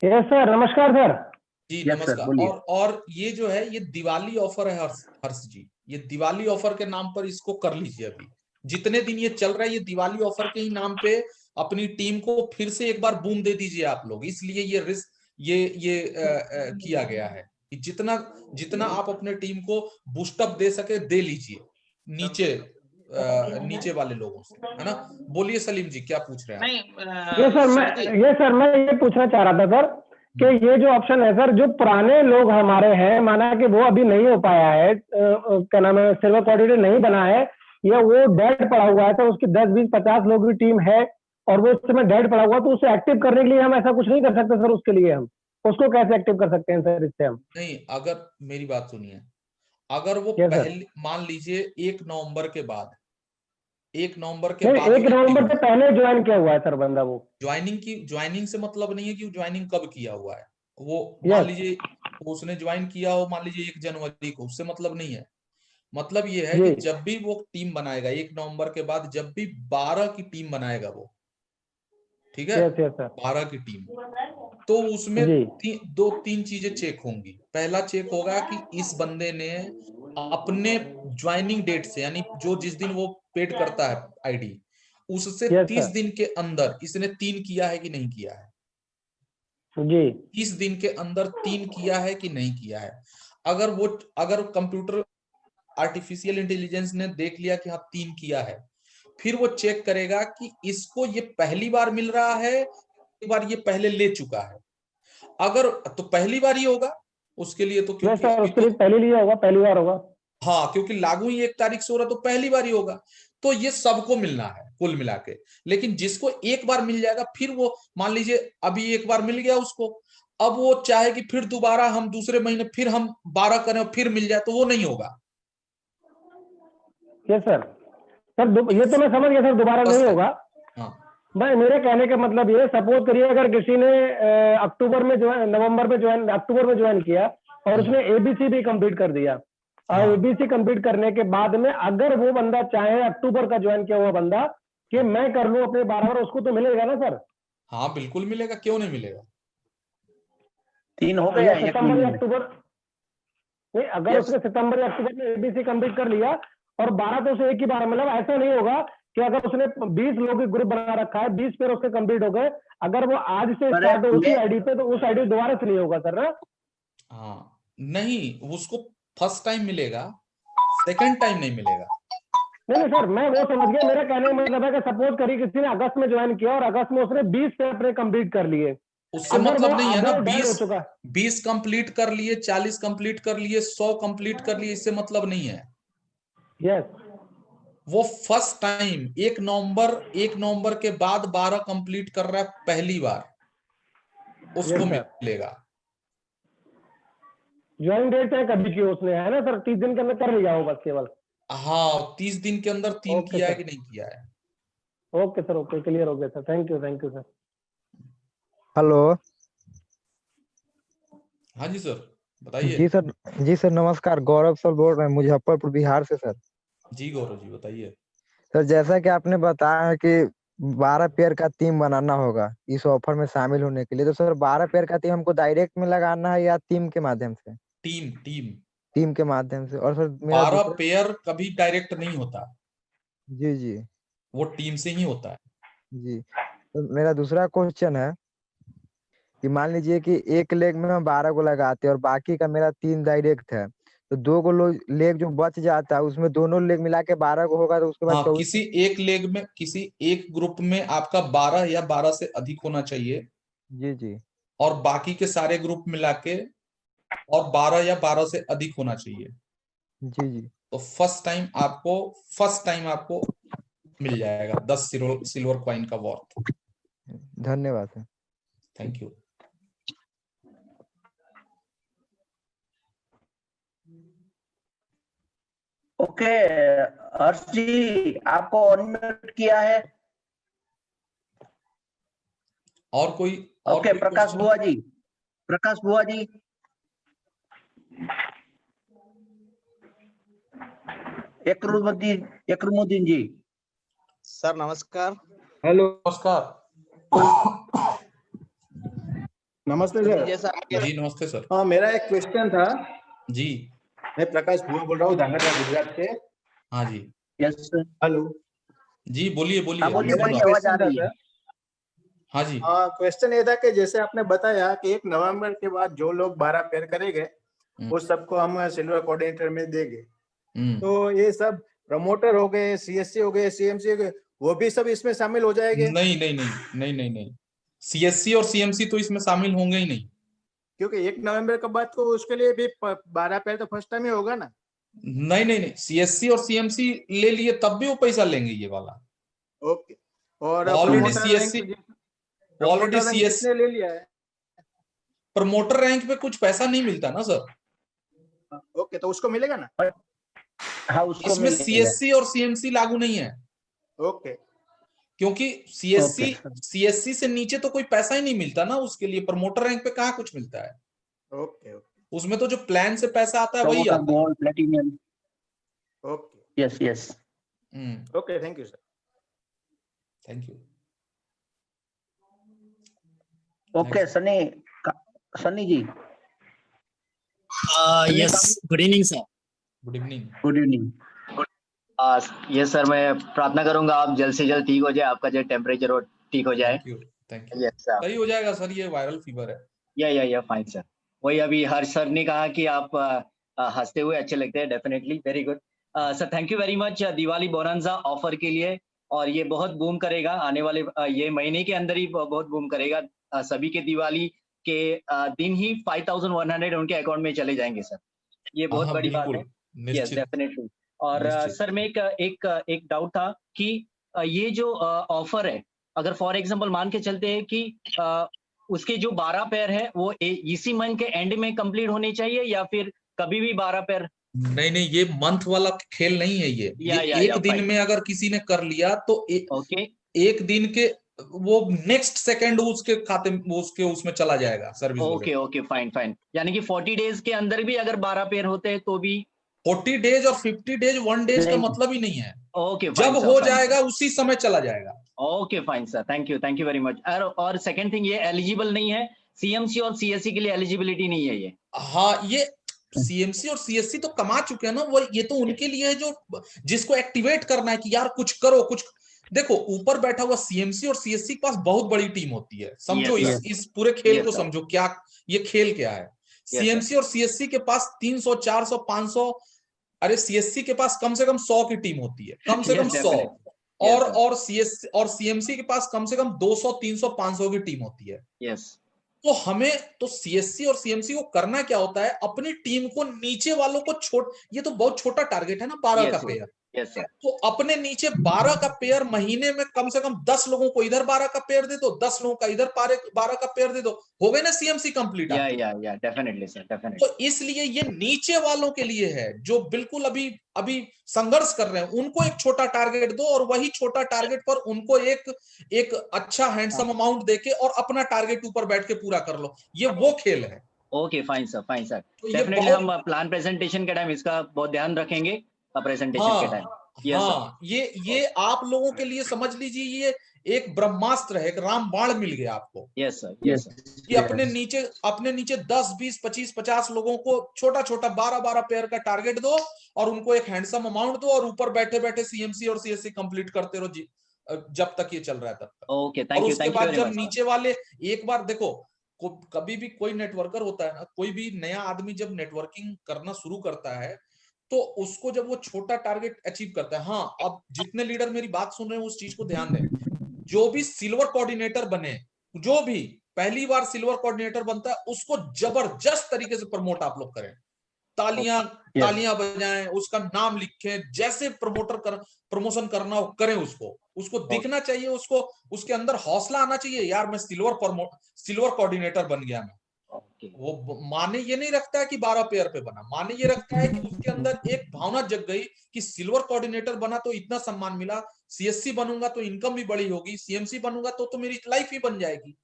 Yes sir, नमस्कार sir. जी yes sir, नमस्कार। बोलिए। और ये जो है ये दिवाली ऑफर है हर्ष हर्ष जी, ये दिवाली ऑफर के नाम पर इसको कर लीजिए। अभी जितने दिन ये चल रहा है ये दिवाली ऑफर के ही नाम पे अपनी टीम को फिर से एक बार बूम दे दीजिए आप लोग। इसलिए ये रिस्क किया गया है कि जितना जितना आप अपने टीम को बूस्टअप दे सके दे लीजिए नीचे नीचे वाले लोगों से, है ना। बोलिए सलीम जी, क्या पूछ रहे हैं आप? नहीं ये सर मैं ये पूछना चाह रहा था सर कि ये जो ऑप्शन है सर, जो पुराने लोग हमारे हैं, माना कि वो अभी नहीं हो पाया है, क्या नाम है, सिल्वर कोऑर्डिनेटर नहीं बना है, या वो डेड पड़ा हुआ है, तो उसकी 10 20 50 लोग की टीम है और वो उस समय डेड पड़ा हुआ है, तो उसे एक्टिव करने के लिए हम ऐसा कुछ नहीं कर सकते सर? उसके लिए हम उसको कैसे एक्टिव कर सकते हैं सर इससे हम? नहीं, अगर मेरी बात सुनिए, अगर वो यस सर। पहले मान लीजिए 1 नवंबर के बाद, 1 नवंबर के नहीं, बाद वो एक एक्टिव नवंबर हुआ से है। पहले ज्वाइन किया हुआ है सर बंदा वो। ज्वाइनिंग से मतलब नहीं है कि ज्वाइनिंग कब किया हुआ है। वो मान यस लीजिए उसने ज्वाइन किया हो मान लीजिए 1 जनवरी को, उससे मतलब नहीं है। मतलब ये है कि जी। जब भी वो टीम बनाएगा 1 नवंबर के बाद, जब भी 12 की टीम बनाएगा वो, ठीक है, यस यस सर। 12 की टीम, तो उसमें जी। दो तीन चीजें चेक होंगी। पहला चेक होगा कि इस बंदे ने अपने ज्वाइनिंग डेट से, यानी जो जिस दिन वो पेड करता है आईडी, उससे यस 30 सर। दिन के अंदर इसने 3 किया है कि नहीं किया है। जी। 30 दिन के अंदर 3 किया है कि नहीं किया है। अगर कंप्यूटर आर्टिफिशियल इंटेलिजेंस ने देख लिया कि हाँ 3 किया है, फिर वो चेक करेगा कि इसको ये पहली बार मिल रहा है, एक बार ये पहले ले चुका है। अगर तो पहली बार ही होगा उसके लिए, तो यस क्योंकि सर, अभी उसके तो, लिए पहले लिया होगा, पहली बार होगा। हाँ क्योंकि लागू ही 1 तारीख से हो रहा तो पहली बार ही होगा। तो ये सबको मिलना है कुल मिला के। लेकिन जिसको एक बार मिल जाएगा, फिर वो मान लीजिए अभी एक बार मिल गया उसको, अब वो चाहे कि फिर दोबारा हम दूसरे महीने फिर हम 12 करें और फिर मिल जाए, तो वो नहीं होगा। Yes sir. सर ये तो मैं समझ गया सर, दोबारा नहीं फर्स्ट टाइम। होगा। हाँ भाई मेरे कहने का मतलब ये, सपोज करिए अगर किसी ने अक्टूबर में ज्वाइन, नवंबर में ज्वाइन, अक्टूबर में ज्वाइन किया और उसने एबीसी भी कंप्लीट कर दिया, और हाँ एबीसी कंप्लीट करने के बाद में अगर वो बंदा चाहे अक्टूबर का ज्वाइन किया हुआ बंदा कि मैं कर लूं अपने 12 बार, उसको तो मिलेगा ना सर? हाँ बिल्कुल मिलेगा, क्यों नहीं मिलेगा। 3 हो गया या एक सितंबर महीने या में। अक्टूबर? नहीं, अगर यस। उसने सितंबर या अक्टूबर में एबीसी कंप्लीट कर लिया और 12 तो उसे एक ही बार, मतलब ऐसा नहीं होगा कि अगर उसने 20 लोग ग्रुप बना रखा है, 20 पेयर उसके कंप्लीट हो गए, अगर वो आज से अरे स्टार्ट हो उसी ले आईडी पे, तो उस आईडी दोबारा से नहीं होगा सर ना? हाँ नहीं, उसको फर्स्ट टाइम मिलेगा, सेकंड टाइम नहीं मिलेगा। नहीं नहीं सर, मैं वो समझ गया। मेरा कहने का मतलब है कि सपोज करिए किसी ने अगस्त में ज्वाइन किया और अगस्त में उसने 20 पे अपने कंप्लीट कर लिए, उससे अगर वो मतलब नहीं है अब ना। वो डेड हो 20 चुका। 20 कंप्लीट कर लिए, 40 कंप्लीट कर लिए, 100 कंप्लीट कर लिए, इससे मतलब नहीं है। यस। वो फर्स्ट टाइम 1 नवंबर के बाद 12 कंप्लीट कर रहा है पहली बार, उसको यस सर। मिलेगा। ज्वाइन डेट चाहे कभी की हो उसने, है ना सर, 30 दिन के अंदर कर लिया हो बस केवल। हाँ 30 दिन के अंदर 3 ओके किया है सर। कि नहीं किया है। ओके सर, ओके, क्लियर हो गया sir. Thank you sir. Hello. हाँ जी सर, बताइए। जी सर। जी सर, नमस्कार। गौरव सर बोल रहे हैं, मुजफ्फरपुर बिहार से सर। जी गौरव जी बताइए। सर जैसा कि आपने बताया है कि 12 पेयर का टीम बनाना होगा इस ऑफर में शामिल होने के लिए, तो सर 12 पेयर का टीम हमको डायरेक्ट में लगाना है या टीम के माध्यम से? Team team. टीम के माध्यम से। और सर मेरा 12 दूसरा। पेयर कभी डायरेक्ट नहीं होता, जी जी। वो टीम से ही होता है। जी, तो मेरा दूसरा क्वेश्चन है कि मान लीजिए कि एक लेग में हम 12 को लगाते हैं और बाकी का मेरा 3 डायरेक्ट है, तो 2 को लेग जो बच जाता है उसमें दोनों लेग मिला के 12 को होगा, तो उसके बाद हाँ 24। किसी एक लेग में, किसी एक ग्रुप में आपका 12 या 12 से अधिक होना चाहिए, जी जी। और बाकी के सारे ग्रुप मिला के और 12 या 12 से अधिक होना चाहिए। जी जी। तो फर्स्ट टाइम आपको मिल जाएगा 10 सिल्वर कॉइन का वॉर्थ। धन्यवाद सर। Thank you. ओके हर्ष जी, आपको अनम्यूट किया है। और कोई ओके प्रकाश क्वेश्चन? बुआ जी, प्रकाश बुआ जी। एकरुमुद्दीन जी। सर नमस्कार। हेलो। नमस्कार। नमस्ते सर। जी नमस्ते सर। हाँ, मेरा एक क्वेश्चन था। जी मैं प्रकाश भुआ बोल रहा हूँ धांगध्रा गुजरात से। हाँ जी। Yes sir. हेलो। जी बोलिए बोलिए, हाँ, बोलिए, मैं सुन मेरा रहा हूँ। आवाज आ क्वेश्चन था रही है। सर। हाँ जी। क्वेश्चन ये था कि जैसे आपने बताया कि 1 नवंबर के बाद जो लोग 12 पेयर करेंगे वो सबको हम सिल्वर कोऑर्डिनेटर में देंगे। तो ये सब प्रमोटर हो गए, सीएससी हो गए, सीएमसी हो गए, वो भी सब इसमें शामिल हो जाएंगे? नहीं नहीं नहीं नहीं नहीं नहीं, सीएससी और सीएमसी तो इसमें शामिल होंगे ही नहीं। क्योंकि 1 नवंबर के बाद तो उसके लिए भी 12 पेयर तो फर्स्ट टाइम ही होगा ना। नहीं नहीं नहीं, सीएससी और सीएमसी ले लिए तब भी वो पैसा लेंगे ये वाला। ओके। और already promoter CSC, already rank CS किसने ले लिया है? प्रमोटर रैंक पे कुछ पैसा नहीं मिलता ना सर। ओके, तो उसको मिलेगा ना? हाँ, उसको इसमें मिलेगा। सीएससी और सीएमसी लागू नहीं है, ओके। क्योंकि सीएससी सीएससी से नीचे तो कोई पैसा ही नहीं मिलता ना उसके लिए। प्रमोटर रैंक पे कहाँ कुछ मिलता है। ओके। ओके। उसमें तो जो प्लान से पैसा आता है वही प्रमोटर, आता है। Gold, platinum. Okay. Yes yes. Okay, thank you sir. Thank you. Okay Sunny ji. Yes, good evening sir. Good evening. Good evening. ये सर, मैं प्रार्थना करूंगा आप जल्द से जल्द ठीक हो जाए, आपका जो टेम्परेचर वो ठीक हो जाए। Thank you thank you. Yes sir. सही हो जाएगा सर, ये वायरल फीवर है। या फाइन सर। वही अभी हर्ष सर ने कहा कि आप हंसते हुए अच्छे लगते हैं, definitely very good sir. Thank you very much Diwali bonanza offer के लिए, और ये बहुत बूम करेगा आने वाले ये महीने के अंदर ही बहुत बूम करेगा। सभी के दिवाली के दिन ही 5100 उनके अकाउंट में चले जाएंगे सर, ये बहुत हाँ बड़ी बात है। बिल्कुल, यस निश्चित डेफिनेटली। और निश्चित। सर मैं एक डाउट था कि ये जो ऑफर है, अगर फॉर एग्जांपल मान के चलते हैं कि उसके जो 12 पेयर है वो इसी मंथ के एंड में कंप्लीट होने चाहिए, या फिर कभी भी 12 पेयर? नहीं नहीं, ये मंथ वाला खेल नहीं है ये। एक दिन फाइन। में अगर किसी ने कर लिया तो ओके एक दिन के वो नेक्स्ट सेकंड उसके खाते में, वो उसके उसमें चला जाएगा सर्विस ओके वगैरह। Okay fine fine. यानी कि 40 डेज के अंदर भी अगर 12 पेयर होते हैं तो भी? 40 डेज और 50 डेज 1 डेज का मतलब ही नहीं है। ओके जब फाइन सर, हो फाइन जाएगा उसी समय चला जाएगा। Okay fine sir, thank you very much. और सेकंड थिंग, ये एलिजिबल नहीं है सीएमसी और सीएससी के लिए, एलिजिबिलिटी नहीं है ये? हाँ, ये सीएमसी और सीएससी तो कमा चुके हैं ना, वो ये तो उनके लिए है जो जिसको एक्टिवेट करना है कि यार कुछ करो कुछ। देखो ऊपर बैठा हुआ सीएमसी और सीएससी के पास बहुत बड़ी टीम होती है, समझो। Yes, इस पूरे खेल Yes, को sir. समझो, क्या ये खेल क्या है। Yes, सीएमसी और सीएससी के पास 300 400 500, अरे सीएससी के पास कम से कम 100 की टीम होती है, कम से कम Yes, 100। definitely. Yes, sir. और सीएससी और सीएमसी के पास कम से कम 200 300 500 की टीम होती है। Yes. तो हमें तो सीएससी और सीएमसी को करना क्या होता है, अपनी टीम को नीचे वालों को ये तो बहुत छोटा टारगेट है ना 12 का Yes, पेयर। yes, sir. तो अपने नीचे 12 का पेयर महीने में कम से कम 10 लोगों को इधर 12 का पेयर दे दो, 10 लोगों का इधर 12 का पेयर दे दो, हो गए ना CMC complete. Yeah, definitely, sir, definitely. तो इसलिए ये नीचे वालों के लिए है जो बिल्कुल अभी संघर्ष कर रहे हैं, उनको एक छोटा टारगेट दो और वही छोटा टारगेट पर उनको एक अच्छा हैंडसम अमाउंट देके और अपना टारगेट ऊपर बैठ के पूरा कर लो। ये वो खेल है। Okay, fine, sir, fine, sir. तो ये Definitely हम प्लान प्रेजेंटेशन के टाइम इसका बहुत ध्यान रखेंगे, प्रेजेंटेशन के टाइम। Yes, sir. हाँ, ये आप लोगों के लिए समझ लीजिए, ये एक ब्रह्मास्त्र है, एक रामबाण मिल गया आपको। Yes, sir, yes, sir. कि अपने नीचे 10 20 25 50 लोगों को छोटा छोटा 12 पेयर का टारगेट दो और उनको एक हैंडसम अमाउंट दो और ऊपर बैठे बैठे सीएमसी और सीएससी कंप्लीट करते रहो जब तक ये चल रहा है तब तक। Okay, और thank you उसके बाद very जब much, sir. नीचे वाले एक बार देखो, कभी भी कोई नेटवर्कर होता है ना, कोई भी नया आदमी जब नेटवर्किंग करना शुरू करता है तो उसको जब वो छोटा टारगेट अचीव करता है, हाँ अब जितने लीडर मेरी बात सुन रहे हैं उस चीज को ध्यान दें, जो भी सिल्वर कोऑर्डिनेटर बने, जो भी पहली बार सिल्वर कोऑर्डिनेटर बनता है उसको जबरदस्त तरीके से प्रमोट आप लोग करें, तालियां बजाएं, उसका नाम लिखें, जैसे प्रमोशन करना हो करें, उसको दिखना चाहिए, उसको उसके अंदर हौसला आना चाहिए, यार मैं सिल्वर कोऑर्डिनेटर बन गया मैं। वो माने ये नहीं रखता है कि 12 पेयर पे बना, माने ये रखता है कि उसके अंदर एक भावना जग गई कि सिल्वर कोऑर्डिनेटर बना तो इतना सम्मान मिला, सीएससी बनूंगा तो इनकम भी बड़ी होगी, सीएमसी बनूंगा तो मेरी लाइफ ही बन जाएगी।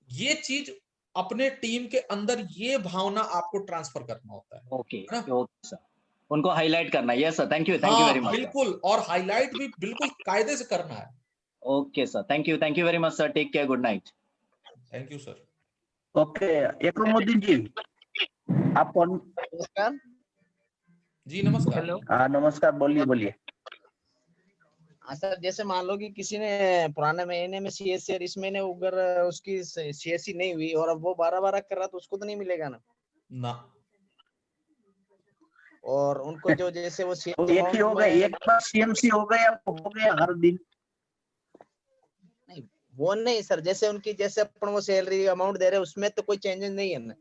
ये चीज अपने टीम के अंदर ये भावना आपको ट्रांसफर करना होता है। ओके सर, उनको हाईलाइट करना है। Yes sir, thank you very much. बिल्कुल, और हाईलाइट भी बिल्कुल कायदे से करना है। Okay sir, thank you very much sir, take care, good night. Thank you sir. Okay, Ekramuddin ji, आप कौन? नमस्कार जी नमस्कार। हेलो। हाँ नमस्कार, बोलिए बोलिए। हाँ सर, जैसे मान लो कि किसी ने पुराने महीने में सीएससी और इस महीने अगर उसकी सीएससी नहीं हुई और अब वो 12-12 कर रहा तो उसको तो नहीं मिलेगा ना। ना और उनको जो जैसे वो तो एक ही हो गए, एक बार सीएमसी हो गया हर दिन। नहीं, वो नहीं सर, जैसे उनकी जैसे अपन वो सैलरी अमाउंट दे रहे हैं उसमें तो कोई चेंजेस नहीं है ना।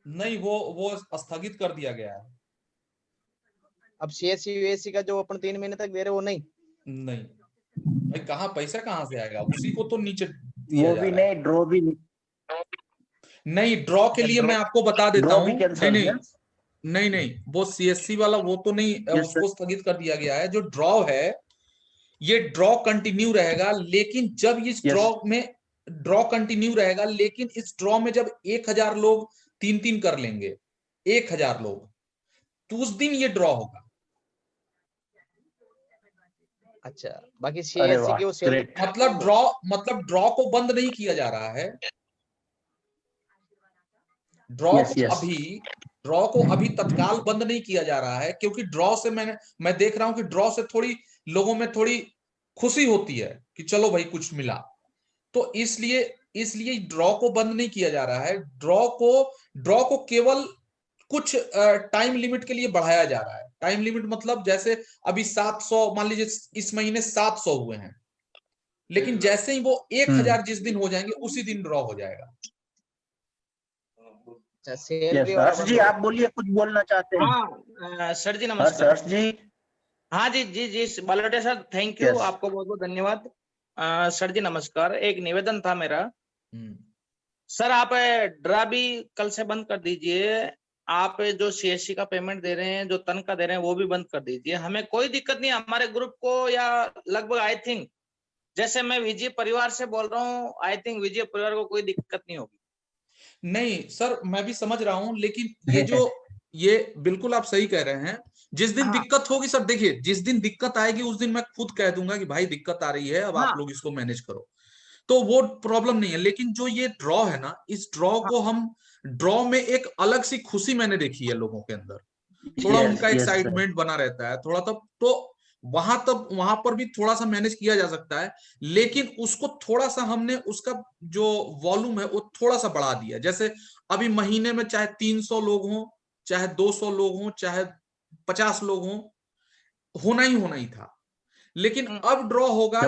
नहीं, वो स्थगित कर दिया गया है। अब सीएससी यूएससी का जो अपन 3 महीने तक दे रहे हैं वो नहीं। नहीं भाई, कहाँ पैसा कहाँ से आएगा, उसी को तो नीचे दिया वो जा भी रहा है। नहीं, ड्रॉ भी नहीं। नहीं, ड्रॉ के लिए मैं आपको बता देता ड्रॉ हूँ। भी नहीं कैंसिल नहीं है। नहीं नहीं, वो सीएससी वाला वो तो नहीं, Yes, उसको स्थगित कर दिया गया है। जो ड्रॉ है, ये ड्रॉ कंटिन्यू रहेगा, लेकिन जब इस Yes. ड्रॉ कंटिन्यू रहेगा, लेकिन इस ड्रॉ में जब 1000 लोग 3-3 कर लेंगे, 1000 लोग, तो उस दिन ये ड्रॉ होगा। अच्छा, बाकी अरे सीएससी वाह, की वो सैलरी ग्रेट। मतलब ड्रॉ को बंद नहीं किया जा रहा है। Yes, yes. ड्रॉ को अभी तत्काल बंद नहीं किया जा रहा है, क्योंकि ड्रॉ से मैं देख रहा हूं कि ड्रॉ से थोड़ी लोगों में थोड़ी खुशी होती है कि चलो भाई कुछ मिला। तो इसलिए ड्रॉ को बंद नहीं किया जा रहा है। ड्रॉ को केवल कुछ टाइम लिमिट के लिए बढ़ाया जा रहा है। टाइम लिमिट मतलब जैसे अभी 700, मान लीजिए इस महीने 700 हुए हैं, लेकिन जैसे ही वो 1000 जिस दिन हो जाएंगे उसी दिन ड्रॉ हो जाएगा। अच्छा, सैलरी Yes, वाला हर्ष बंद जी हो आप बोलिए, कुछ बोलना चाहते हैं? हाँ सर जी हर्ष नमस्कार। हर्ष जी। हाँ जी जी जी बलोटे सर, थैंक यू, Yes. आपको बहुत बहुत धन्यवाद। सर जी नमस्कार, एक निवेदन था मेरा। सर आप ड्रा भी कल से बंद कर दीजिए। आप जो सीएससी का पेमेंट दे रहे हैं, जो तनख्वाह दे रहे हैं, वो भी बंद कर दीजिए। हमें कोई दिक्कत नहीं, हमारे ग्रुप को, या लगभग आई थिंक, जैसे मैं विजय परिवार से बोल रहा हूँ, आई थिंक विजय परिवार को कोई दिक्कत नहीं होगी। नहीं सर, मैं भी समझ रहा हूं, लेकिन ये बिल्कुल आप सही कह रहे हैं। जिस दिन दिक्कत होगी सर, देखिए जिस दिन दिक्कत आएगी उस दिन मैं खुद कह दूंगा कि भाई दिक्कत आ रही है, अब आप लोग इसको मैनेज करो, तो वो प्रॉब्लम नहीं है। लेकिन जो ये ड्रॉ है ना, इस ड्रॉ को हम ड्रॉ में एक अलग सी खुशी मैंने देखी है लोगों के अंदर, थोड़ा उनका एक्साइटमेंट बना रहता है थोड़ा, तब तो वहां पर भी थोड़ा सा मैनेज किया जा सकता है। लेकिन उसको थोड़ा सा हमने उसका जो वॉल्यूम है वो थोड़ा सा बढ़ा दिया। जैसे अभी महीने में चाहे 300 लोग हों, चाहे 200 लोग हों, चाहे 50 लोग हों, होना ही था। लेकिन अब ड्रॉ होगा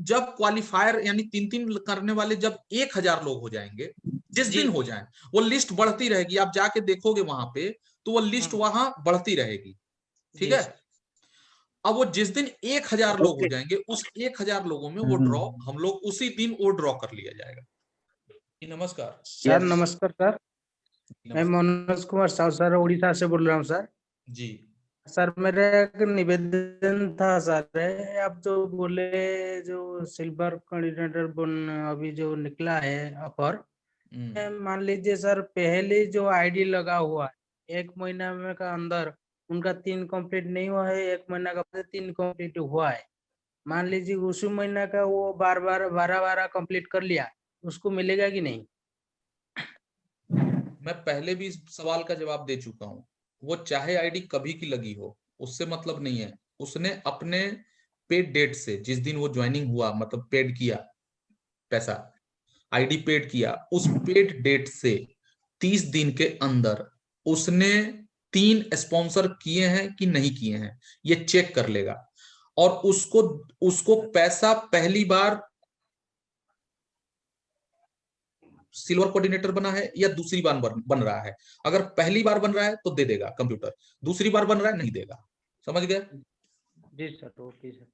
जब क्वालिफायर यानी 3-3 करने वाले जब 1000 लोग हो जाएंगे, जिस दिन हो जाए, वो लिस्ट बढ़ती रहेगी। आप जाके देखोगे वहां पे तो वो लिस्ट वहां बढ़ती रहेगी, ठीक है। अब वो जिस दिन 1000 लोग हो जाएंगे, उस 1000 लोगों में वो ड्रॉ हम लोग उसी दिन वो ड्रॉ कर लिया जाएगा। नमस्कार सर। नमस्कार सर, मैं मनोज कुमार साहू सर उड़ीसा से बोल रहा हूँ सर जी। सर मेरा एक निवेदन था सर, आप जो बोले जो सिल्वर कोऑर्डिनेटर अभी जो निकला है ऑफर, मान लीजिए सर पहले जो आईडी लगा हुआ है 1 महीना में का अंदर उनका 3 कंप्लीट नहीं हुआ है, 1 महीना का 3 कंप्लीट हुआ है, मान लीजिए उसी महीना का वो बार 12 कंप्लीट कर लिया, उसको मिलेगा कि नहीं? मैं पहले भी इस सवाल का जवाब दे चुका हूं। वो चाहे आईडी कभी की लगी हो, उससे मतलब नहीं है। उसने अपने पेड डेट से, जिस दिन वो ज्वाइनिंग हुआ, मतलब पेड किया पैसा, आईडी पेड किया, उस पेड डेट से 30 दिन के अंदर उसने 3 स्पॉन्सर किए हैं कि नहीं किए हैं, ये चेक कर लेगा। और उसको पैसा पहली बार सिल्वर कोऑर्डिनेटर बना है या दूसरी बार बन रहा है, अगर पहली बार बन रहा है तो दे देगा कंप्यूटर, दूसरी बार बन रहा है नहीं देगा। समझ गए? जी सर, ओके सर।